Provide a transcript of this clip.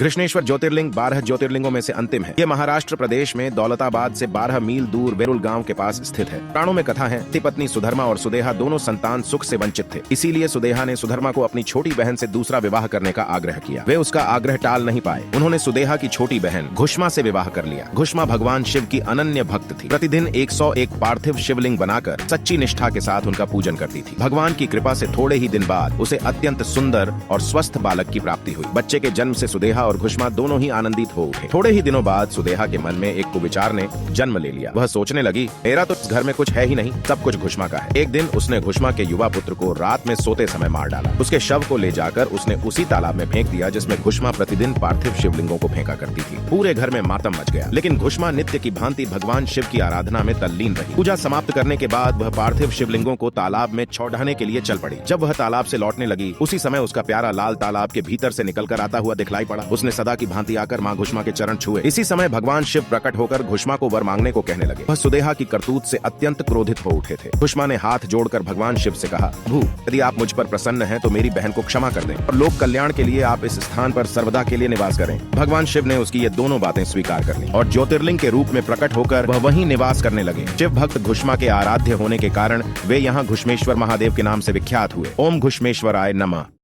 घृष्णेश्वर ज्योतिर्लिंग 12 ज्योतिर्लिंगों में से अंतिम है। ये महाराष्ट्र प्रदेश में दौलताबाद से 12 मील दूर वेरुल गांव के पास स्थित है। पुराणों में कथा है, पत्नी सुधर्मा और सुदेहा दोनों संतान सुख से वंचित थे। इसीलिए सुदेहा ने सुधर्मा को अपनी छोटी बहन से दूसरा विवाह करने का आग्रह किया। वे उसका आग्रह टाल नहीं पाए। उन्होंने सुदेहा की छोटी बहन घुष्मा से विवाह कर लिया। घुष्मा भगवान शिव की अनन्य भक्त थी। प्रतिदिन 101 पार्थिव शिवलिंग बनाकर सच्ची निष्ठा के साथ उनका पूजन करती थी। भगवान की कृपा से थोड़े ही दिन बाद उसे अत्यंत सुंदर और स्वस्थ बालक की प्राप्ति हुई। बच्चे के जन्म से सुदेहा और घुष्मा दोनों ही आनंदित हो उठे। थोड़े ही दिनों बाद सुदेहा के मन में एक कुविचार ने जन्म ले लिया। वह सोचने लगी, मेरा तो इस घर में कुछ है ही नहीं, सब कुछ घुष्मा का है। एक दिन उसने घुष्मा के युवा पुत्र को रात में सोते समय मार डाला। उसके शव को ले जाकर उसने उसी तालाब में फेंक दिया जिसमें घुष्मा प्रतिदिन पार्थिव शिवलिंगों को फेंका करती थी। पूरे घर में मातम मच गया, लेकिन घुष्मा नित्य की भांति भगवान शिव की आराधना में तल्लीन रही। पूजा समाप्त करने के बाद वह पार्थिव शिवलिंगों को तालाब में छौड़ाने के लिए चल पड़ी। जब वह तालाब से लौटने लगी, उसी समय उसका प्यारा लाल तालाब के भीतर से निकलकर आता हुआ दिखलाई पड़ा। उसने सदा की भांति आकर माँ घुष्मा के चरण छुए। इसी समय भगवान शिव प्रकट होकर घुष्मा को वर मांगने को कहने लगे। वह सुदेहा की करतूत से अत्यंत क्रोधित हो उठे थे। घुष्मा ने हाथ जोड़कर भगवान शिव से कहा, भू, यदि आप मुझ पर प्रसन्न हैं तो मेरी बहन को क्षमा कर दें और लोक कल्याण के लिए आप इस स्थान पर सर्वदा के लिए निवास करें। भगवान शिव ने उसकी ये दोनों बातें स्वीकार कर ली और ज्योतिर्लिंग के रूप में प्रकट होकर वह वहीं निवास करने लगे। शिव भक्त घुष्मा के आराध्य होने के कारण वे यहाँ घुष्मेश्वर महादेव के नाम से विख्यात हुए। ओम घुष्मेश्वराय नमः।